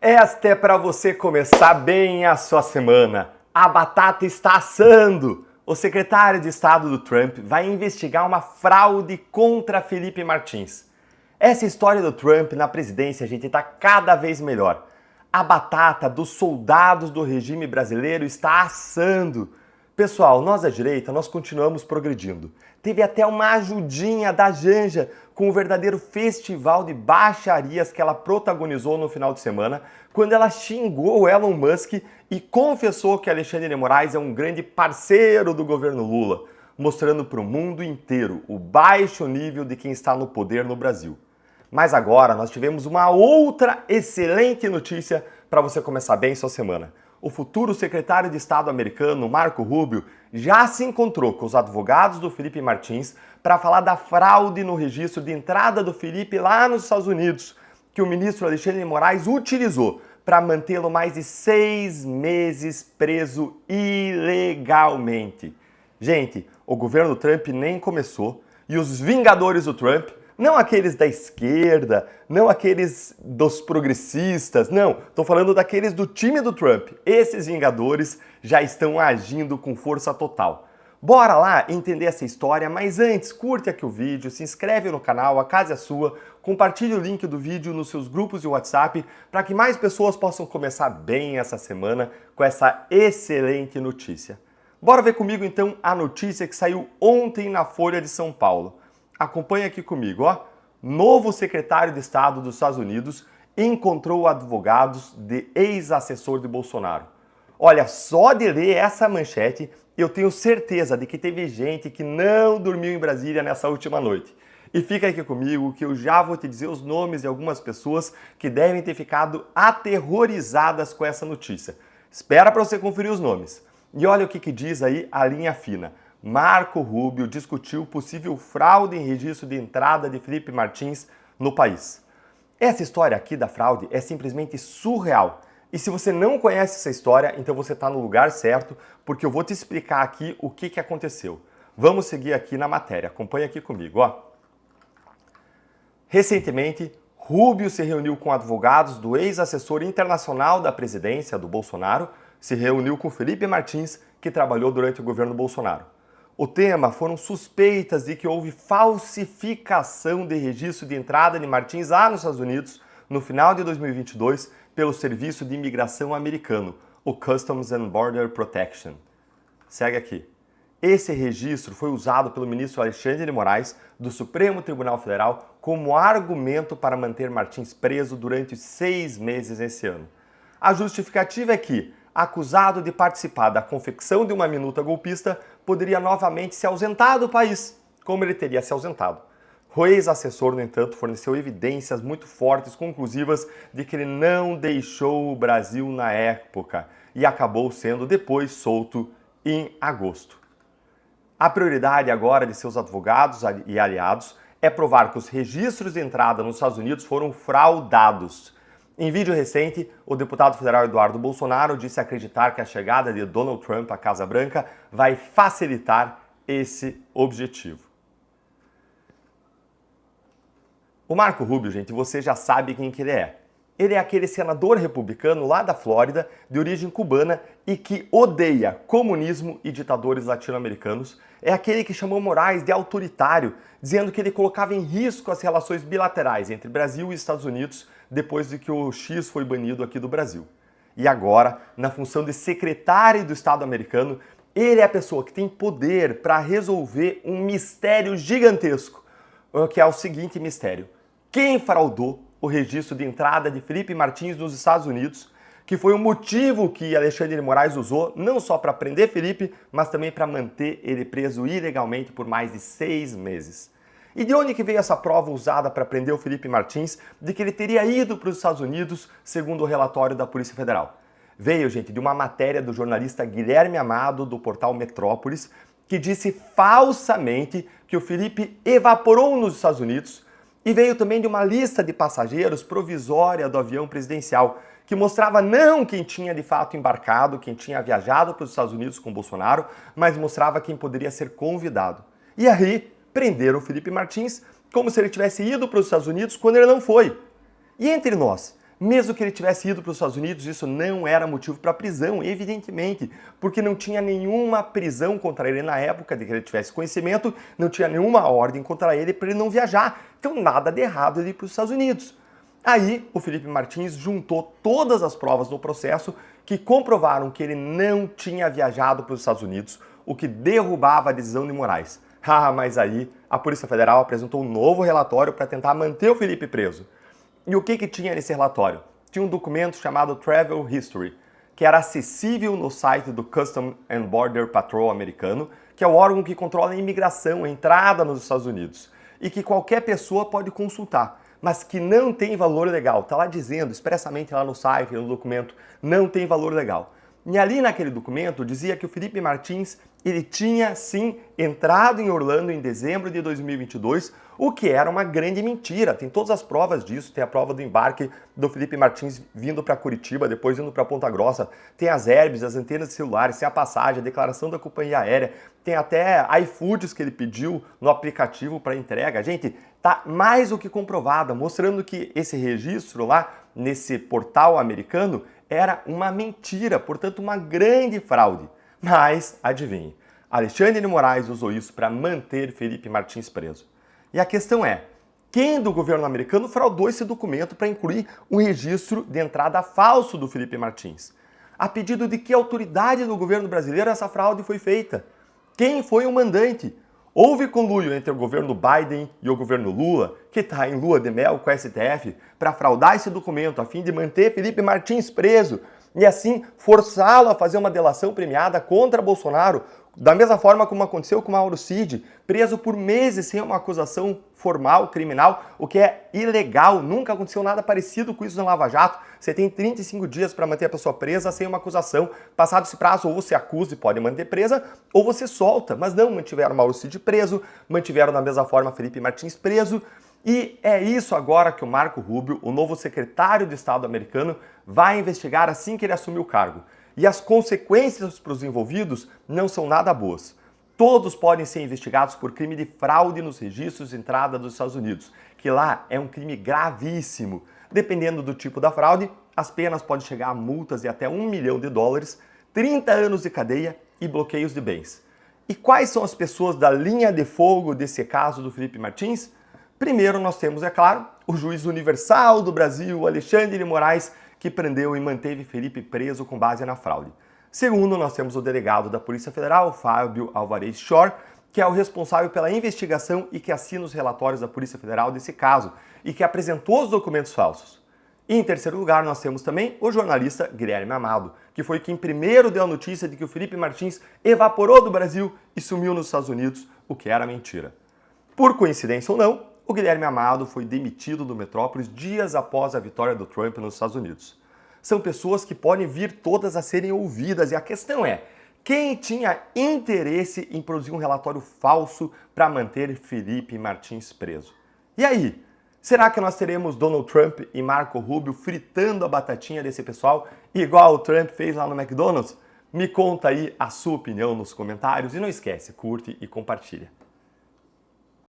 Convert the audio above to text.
Esta é para você começar bem a sua semana. A batata está assando! O secretário de Estado do Trump vai investigar uma fraude contra Felipe Martins. Essa história do Trump na presidência, gente, está cada vez melhor. A batata dos soldados do regime brasileiro está assando. Pessoal, nós da direita, nós continuamos progredindo. Teve até uma ajudinha da Janja com o verdadeiro festival de baixarias que ela protagonizou no final de semana, quando ela xingou o Elon Musk e confessou que Alexandre de Moraes é um grande parceiro do governo Lula, mostrando para o mundo inteiro o baixo nível de quem está no poder no Brasil. Mas agora nós tivemos uma outra excelente notícia para você começar bem sua semana. O futuro secretário de Estado americano, Marco Rubio, já se encontrou com os advogados do Felipe Martins para falar da fraude no registro de entrada do Felipe lá nos Estados Unidos, que o ministro Alexandre de Moraes utilizou para mantê-lo mais de 6 meses preso ilegalmente. Gente, o governo Trump nem começou e os vingadores do Trump, não aqueles da esquerda, não aqueles dos progressistas, não, estou falando daqueles do time do Trump. Esses vingadores já estão agindo com força total. Bora lá entender essa história, mas antes, curte aqui o vídeo, se inscreve no canal, a casa é sua, compartilhe o link do vídeo nos seus grupos de WhatsApp para que mais pessoas possam começar bem essa semana com essa excelente notícia. Bora ver comigo então a notícia que saiu ontem na Folha de São Paulo. Acompanha aqui comigo, ó. Novo secretário de Estado dos Estados Unidos encontrou advogados de ex-assessor de Bolsonaro. Olha, só de ler essa manchete, eu tenho certeza de que teve gente que não dormiu em Brasília nessa última noite. E fica aqui comigo que eu já vou te dizer os nomes de algumas pessoas que devem ter ficado aterrorizadas com essa notícia. Espera para você conferir os nomes. E olha o que diz aí a linha fina. Marco Rubio discutiu possível fraude em registro de entrada de Felipe Martins no país. Essa história aqui da fraude é simplesmente surreal. E se você não conhece essa história, então você está no lugar certo, porque eu vou te explicar aqui o que aconteceu. Vamos seguir aqui na matéria. Acompanha aqui comigo, ó. Recentemente, Rubio se reuniu com advogados do ex-assessor internacional da presidência do Bolsonaro, se reuniu com Felipe Martins, que trabalhou durante o governo Bolsonaro. O tema foram suspeitas de que houve falsificação de registro de entrada de Martins lá nos Estados Unidos no final de 2022 pelo Serviço de Imigração americano, o Customs and Border Protection. Segue aqui. Esse registro foi usado pelo ministro Alexandre de Moraes do Supremo Tribunal Federal como argumento para manter Martins preso durante 6 meses esse ano. A justificativa é que, acusado de participar da confecção de uma minuta golpista, poderia novamente se ausentar do país, como ele teria se ausentado. O ex-assessor, no entanto, forneceu evidências muito fortes, conclusivas, de que ele não deixou o Brasil na época e acabou sendo depois solto em agosto. A prioridade agora de seus advogados e aliados é provar que os registros de entrada nos Estados Unidos foram fraudados. Em vídeo recente, o deputado federal Eduardo Bolsonaro disse acreditar que a chegada de Donald Trump à Casa Branca vai facilitar esse objetivo. O Marco Rubio, gente, você já sabe quem que ele é. Ele é aquele senador republicano lá da Flórida, de origem cubana e que odeia comunismo e ditadores latino-americanos. É aquele que chamou Moraes de autoritário, dizendo que ele colocava em risco as relações bilaterais entre Brasil e Estados Unidos depois de que o X foi banido aqui do Brasil. E agora, na função de secretário do Estado americano, ele é a pessoa que tem poder para resolver um mistério gigantesco, que é o seguinte mistério. Quem fraudou o registro de entrada de Felipe Martins nos Estados Unidos, que foi o motivo que Alexandre de Moraes usou, não só para prender Felipe, mas também para manter ele preso ilegalmente por mais de 6 meses. E de onde que veio essa prova usada para prender o Felipe Martins de que ele teria ido para os Estados Unidos, segundo o relatório da Polícia Federal? Veio, gente, de uma matéria do jornalista Guilherme Amado, do portal Metrópolis, que disse falsamente que o Felipe evaporou nos Estados Unidos, e veio também de uma lista de passageiros provisória do avião presidencial, que mostrava não quem tinha de fato embarcado, quem tinha viajado para os Estados Unidos com Bolsonaro, mas mostrava quem poderia ser convidado. E aí, prenderam o Felipe Martins como se ele tivesse ido para os Estados Unidos quando ele não foi. E entre nós, Mesmo que ele tivesse ido para os Estados Unidos, isso não era motivo para prisão, evidentemente, porque não tinha nenhuma prisão contra ele na época de que ele tivesse conhecimento, não tinha nenhuma ordem contra ele para ele não viajar. Então nada de errado ele ir para os Estados Unidos. Aí o Felipe Martins juntou todas as provas no processo que comprovaram que ele não tinha viajado para os Estados Unidos, o que derrubava a decisão de Moraes. Ah, mas aí a Polícia Federal apresentou um novo relatório para tentar manter o Felipe preso. E o que tinha nesse relatório? Tinha um documento chamado Travel History, que era acessível no site do Customs and Border Patrol americano, que é o órgão que controla a imigração, a entrada nos Estados Unidos, e que qualquer pessoa pode consultar, mas que não tem valor legal. Está lá dizendo expressamente lá no site, no documento, não tem valor legal. E ali naquele documento dizia que o Felipe Martins, ele tinha sim entrado em Orlando em dezembro de 2022, o que era uma grande mentira. Tem todas as provas disso, tem a prova do embarque do Felipe Martins vindo para Curitiba, depois indo para Ponta Grossa, tem as herbes, as antenas de celulares, tem a passagem, a declaração da companhia aérea, tem até iFoods que ele pediu no aplicativo para entrega. Gente, tá mais do que comprovada, mostrando que esse registro lá nesse portal americano era uma mentira, portanto uma grande fraude. Mas, adivinhe, Alexandre de Moraes usou isso para manter Felipe Martins preso. E a questão é, quem do governo americano fraudou esse documento para incluir um registro de entrada falso do Felipe Martins? A pedido de que autoridade do governo brasileiro essa fraude foi feita? Quem foi o mandante? Houve conluio entre o governo Biden e o governo Lula, que está em lua de mel com o STF, para fraudar esse documento a fim de manter Felipe Martins preso e assim forçá-lo a fazer uma delação premiada contra Bolsonaro, da mesma forma como aconteceu com Mauro Cid, preso por meses sem uma acusação formal, criminal, o que é ilegal. Nunca aconteceu nada parecido com isso na Lava Jato. Você tem 35 dias para manter a pessoa presa sem uma acusação. Passado esse prazo, ou você acusa e pode manter presa, ou você solta. Mas não, mantiveram Mauro Cid preso, mantiveram da mesma forma Felipe Martins preso. E é isso agora que o Marco Rubio, o novo secretário de Estado americano, vai investigar assim que ele assumir o cargo. E as consequências para os envolvidos não são nada boas. Todos podem ser investigados por crime de fraude nos registros de entrada dos Estados Unidos, que lá é um crime gravíssimo. Dependendo do tipo da fraude, as penas podem chegar a multas de até $1 milhão, 30 anos de cadeia e bloqueios de bens. E quais são as pessoas da linha de fogo desse caso do Felipe Martins? Primeiro nós temos, é claro, o juiz universal do Brasil, Alexandre de Moraes, que prendeu e manteve Felipe preso com base na fraude. Segundo, nós temos o delegado da Polícia Federal, Fábio Alvarez Shore, que é o responsável pela investigação e que assina os relatórios da Polícia Federal desse caso e que apresentou os documentos falsos. E em terceiro lugar, nós temos também o jornalista Guilherme Amado, que foi quem primeiro deu a notícia de que o Felipe Martins evaporou do Brasil e sumiu nos Estados Unidos, o que era mentira. Por coincidência ou não, o Guilherme Amado foi demitido do Metrópolis dias após a vitória do Trump nos Estados Unidos. São pessoas que podem vir todas a serem ouvidas e a questão é, quem tinha interesse em produzir um relatório falso para manter Felipe Martins preso? E aí? Será que nós teremos Donald Trump e Marco Rubio fritando a batatinha desse pessoal, igual o Trump fez lá no McDonald's? Me conta aí a sua opinião nos comentários e não esquece, curte e compartilha.